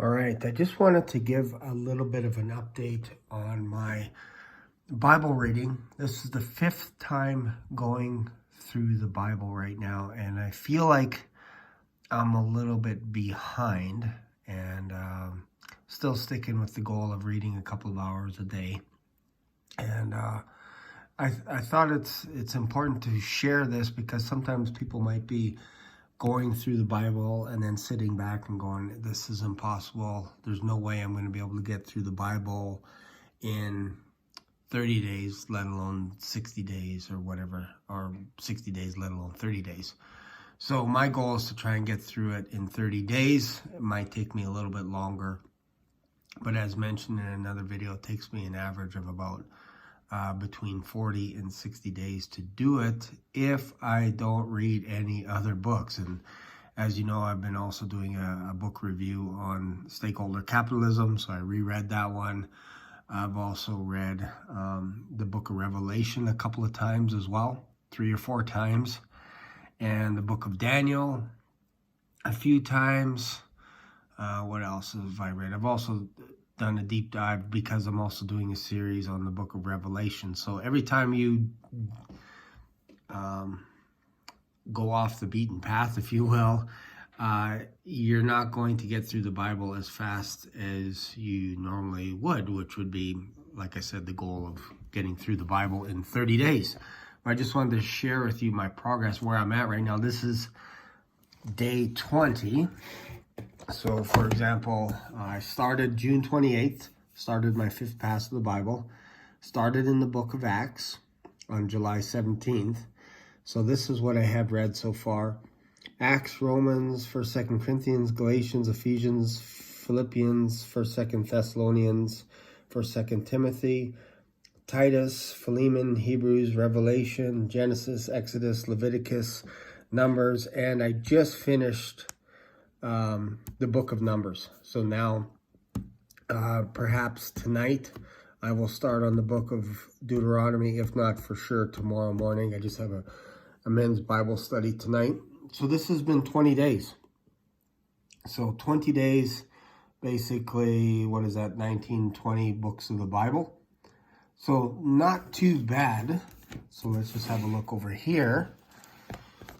All right, I just wanted to give a little bit of an update on my Bible reading. This is the fifth time going through the Bible right now, and I feel like I'm a little bit behind and still sticking with the goal of reading a couple of hours a day. And I thought it's important to share this because sometimes people might be going through the Bible and then sitting back and going, this is impossible. There's no way I'm going to be able to get through the Bible in 30 days, let alone 60 days or whatever, or 60 days, let alone 30 days. So my goal is to try and get through it in 30 days. It might take me a little bit longer, but as mentioned in another video, it takes me an average of about between 40 and 60 days to do it if I don't read any other books. And as you know, I've been also doing a book review on stakeholder capitalism, so I reread that one. I've also read the book of Revelation a couple of times as well, 3 or 4 times, and the book of Daniel a few times. What else have I read? I've also done a deep dive because I'm also doing a series on the book of Revelation. So every time you go off the beaten path, if you will, you're not going to get through the Bible as fast as you normally would, which would be, like I said, the goal of getting through the Bible in 30 days. I just wanted to share with you my progress, where I'm at right now. This is day 20. So, for example, I started June 28th, started my 5th pass of the Bible, started in the book of Acts on July 17th. So this is what I have read so far. Acts, Romans, 1st, 2nd Corinthians, Galatians, Ephesians, Philippians, 1st, 2nd Thessalonians, 1st, 2nd Timothy, Titus, Philemon, Hebrews, Revelation, Genesis, Exodus, Leviticus, Numbers, and I just finished the book of Numbers. So now, perhaps tonight, I will start on the book of Deuteronomy, if not for sure tomorrow morning. I just have a men's Bible study tonight. So this has been 20 days. So 20 days, basically, what is that, 19, 20 books of the Bible. So not too bad. So let's just have a look over here.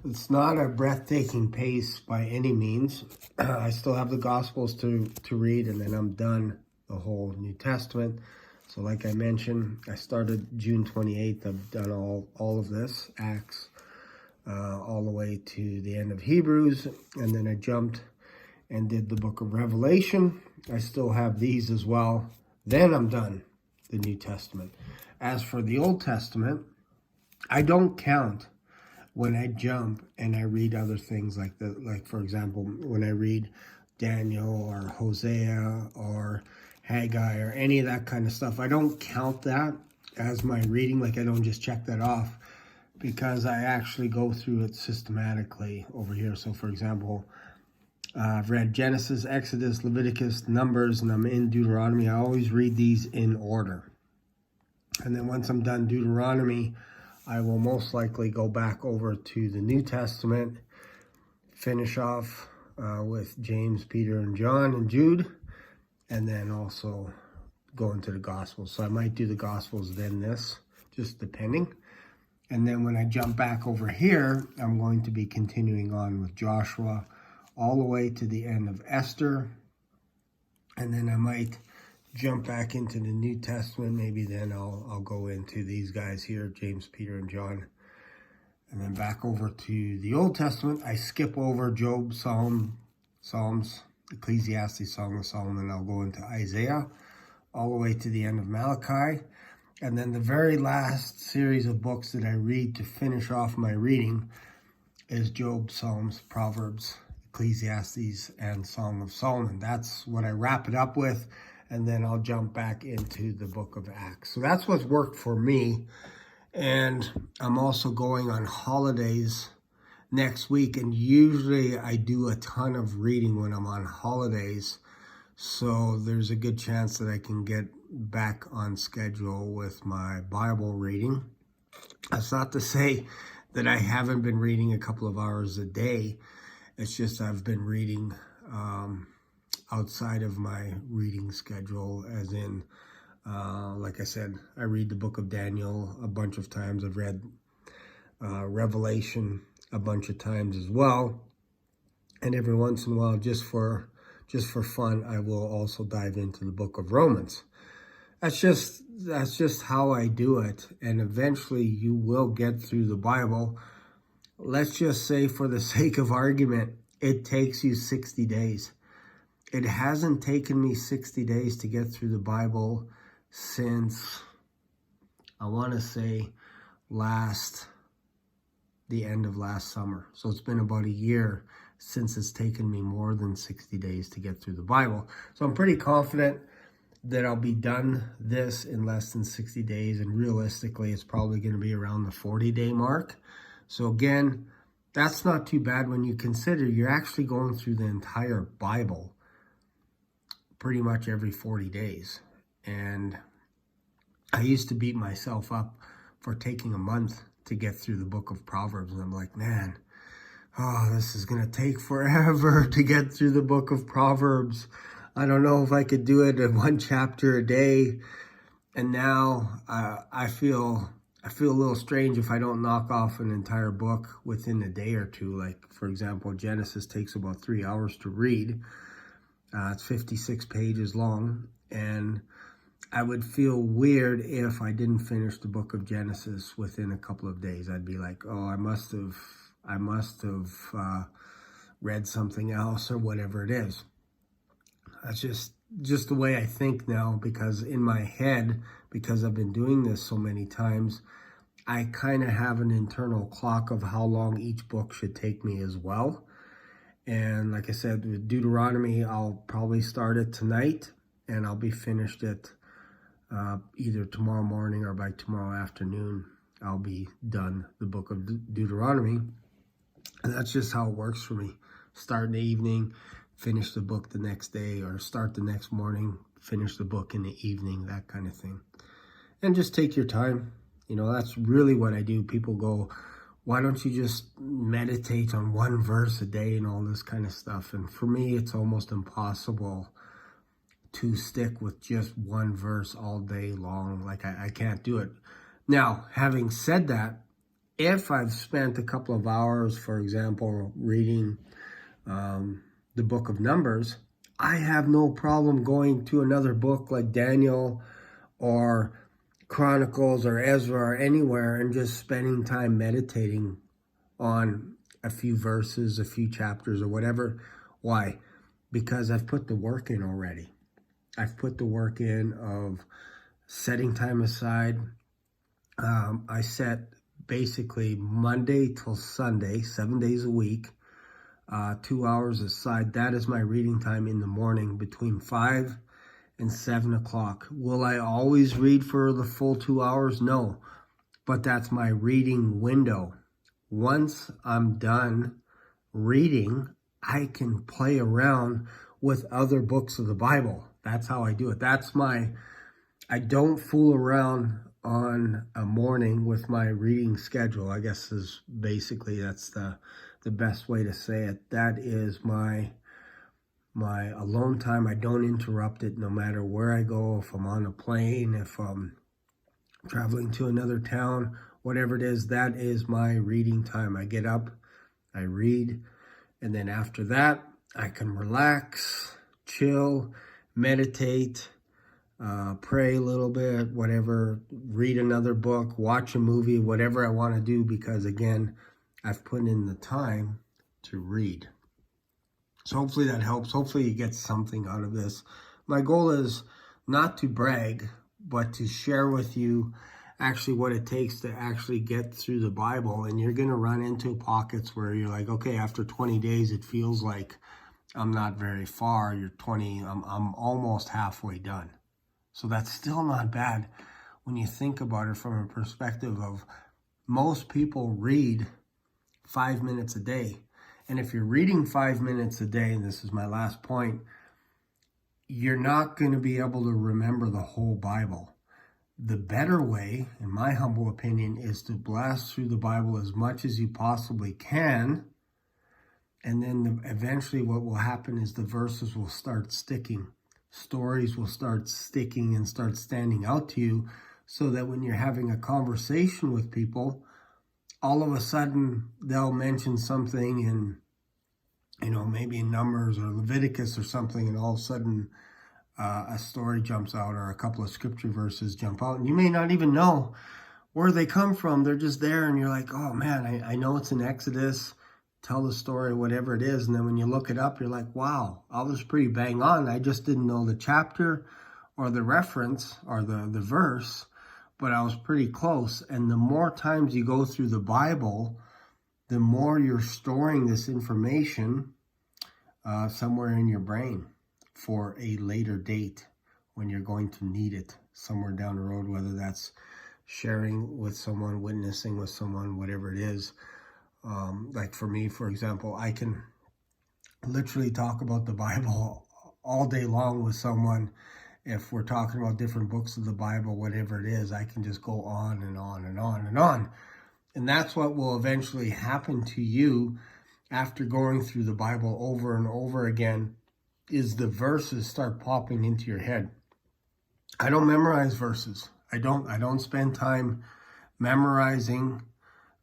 It's not a breathtaking pace by any means. I still have the Gospels to read, and then I'm done the whole New Testament. So like I mentioned, I started June 28th. I've done all of this, Acts, all the way to the end of Hebrews, and then I jumped and did the book of Revelation. I still have these as well. Then I'm done the New Testament. As for the Old Testament, I don't count when I jump and I read other things like that. Like, for example, when I read Daniel or Hosea or Haggai or any of that kind of stuff, I don't count that as my reading. Like, I don't just check that off, because I actually go through it systematically over here. So, for example, I've read Genesis, Exodus, Leviticus, Numbers, and I'm in Deuteronomy. I always read these in order. And then once I'm done Deuteronomy, I will most likely go back over to the New Testament, finish off with James, Peter, and John, and Jude, and then also go into the Gospels. So I might do the Gospels, then this, just depending. And then when I jump back over here, I'm going to be continuing on with Joshua all the way to the end of Esther. And then I might jump back into the New Testament. Maybe then I'll go into these guys here, James, Peter, and John. And then back over to the Old Testament. I skip over Job, Psalms, Ecclesiastes, Song of Solomon. I'll go into Isaiah all the way to the end of Malachi. And then the very last series of books that I read to finish off my reading is Job, Psalms, Proverbs, Ecclesiastes, and Song of Solomon. That's what I wrap it up with. And then I'll jump back into the book of Acts. So that's what's worked for me. And I'm also going on holidays next week. And usually I do a ton of reading when I'm on holidays. So there's a good chance that I can get back on schedule with my Bible reading. That's not to say that I haven't been reading a couple of hours a day. It's just I've been reading outside of my reading schedule, as in, like I said, I read the book of Daniel a bunch of times. I've read Revelation a bunch of times as well. And every once in a while, just for fun, I will also dive into the book of Romans. That's just how I do it. And eventually you will get through the Bible. Let's just say, for the sake of argument, it takes you 60 days. It hasn't taken me 60 days to get through the Bible since, I want to say, the end of last summer. So it's been about a year since it's taken me more than 60 days to get through the Bible. So I'm pretty confident that I'll be done this in less than 60 days. And realistically, it's probably going to be around the 40-day mark. So again, that's not too bad when you consider you're actually going through the entire Bible pretty much every 40 days. And I used to beat myself up for taking a month to get through the book of Proverbs. And I'm like, man, this is going to take forever to get through the book of Proverbs. I don't know if I could do it in one chapter a day. And now I feel a little strange if I don't knock off an entire book within a day or two. Like, for example, Genesis takes about 3 hours to read. It's 56 pages long. And I would feel weird if I didn't finish the book of Genesis within a couple of days. I'd be like, oh, I must have read something else or whatever it is. That's just the way I think now, because in my head, because I've been doing this so many times, I kind of have an internal clock of how long each book should take me as well. And like I said, with Deuteronomy, I'll probably start it tonight, and I'll be finished it either tomorrow morning or by tomorrow afternoon. I'll be done the book of Deuteronomy. And that's just how it works for me. Start in the evening, finish the book the next day, or start the next morning, finish the book in the evening, that kind of thing. And just take your time. You know, that's really what I do. People go, why don't you just meditate on one verse a day and all this kind of stuff? And for me, it's almost impossible to stick with just one verse all day long. Like, I can't do it. Now, having said that, if I've spent a couple of hours, for example, reading the book of Numbers, I have no problem going to another book like Daniel or Chronicles or Ezra or anywhere and just spending time meditating on a few verses, a few chapters or whatever. Why? Because I've put the work in already. I've put the work in of setting time aside. I set basically Monday till Sunday, 7 days a week, 2 hours aside. That is my reading time in the morning between 5 and 7 o'clock. Will I always read for the full 2 hours? No, but that's my reading window. Once I'm done reading, I can play around with other books of the Bible. That's how I do it. I don't fool around on a morning with my reading schedule. I guess that's the best way to say it. That is my alone time. I don't interrupt it no matter where I go. If I'm on a plane, if I'm traveling to another town, whatever it is, that is my reading time. I get up, I read, and then after that, I can relax, chill, meditate, pray a little bit, whatever, read another book, watch a movie, whatever I want to do, because again, I've put in the time to read. So hopefully that helps. Hopefully you get something out of this. My goal is not to brag, but to share with you actually what it takes to actually get through the Bible. And you're going to run into pockets where you're like, okay, after 20 days, it feels like I'm not very far. I'm almost halfway done. So that's still not bad when you think about it from a perspective of most people read 5 minutes a day. And if you're reading 5 minutes a day, and this is my last point, you're not going to be able to remember the whole Bible. The better way, in my humble opinion, is to blast through the Bible as much as you possibly can And then eventually what will happen is the verses will start sticking. Stories will start sticking and start standing out to you, so that when you're having a conversation with people, all of a sudden they'll mention something in, maybe in Numbers or Leviticus or something, and all of a sudden a story jumps out or a couple of scripture verses jump out, and you may not even know where they come from. They're just there, and you're like, oh man, I know it's in Exodus, tell the story, whatever it is, and then when you look it up, you're like, wow, I was pretty bang on. I just didn't know the chapter or the reference or the verse, but I was pretty close. And the more times you go through the Bible, the more you're storing this information somewhere in your brain for a later date when you're going to need it somewhere down the road, whether that's sharing with someone, witnessing with someone, whatever it is. Like for me, for example, I can literally talk about the Bible all day long with someone. If we're talking about different books of the Bible, whatever it is, I can just go on and on and on and on. And that's what will eventually happen to you after going through the Bible over and over again, is the verses start popping into your head. I don't memorize verses. I don't spend time memorizing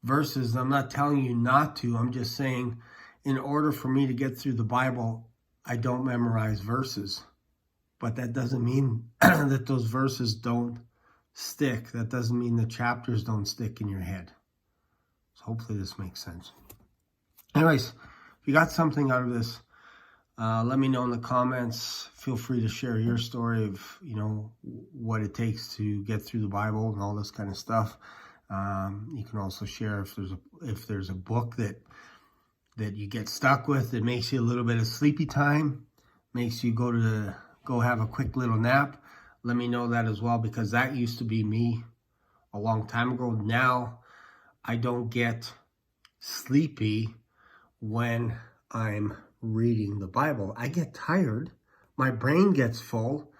verses. I'm not telling you not to. I'm just saying, in order for me to get through the Bible, I don't memorize verses. But that doesn't mean that those verses don't stick. That doesn't mean the chapters don't stick in your head. So hopefully this makes sense. Anyways, if you got something out of this, let me know in the comments. Feel free to share your story of, what it takes to get through the Bible and all this kind of stuff. You can also share if there's a book that you get stuck with that makes you a little bit of sleepy time, makes you go have a quick little nap. Let me know that as well, because that used to be me a long time ago. Now I don't get sleepy when I'm reading the Bible. I get tired, my brain gets full,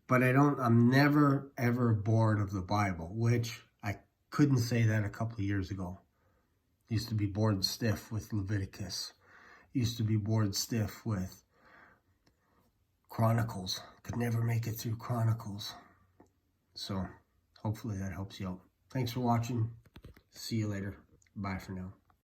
but I'm never ever bored of the Bible, which I couldn't say that a couple of years ago. Used to be bored stiff with Leviticus. Used to be bored stiff with Chronicles. Could never make it through Chronicles. So hopefully that helps you out. Thanks for watching. See you later. Bye for now.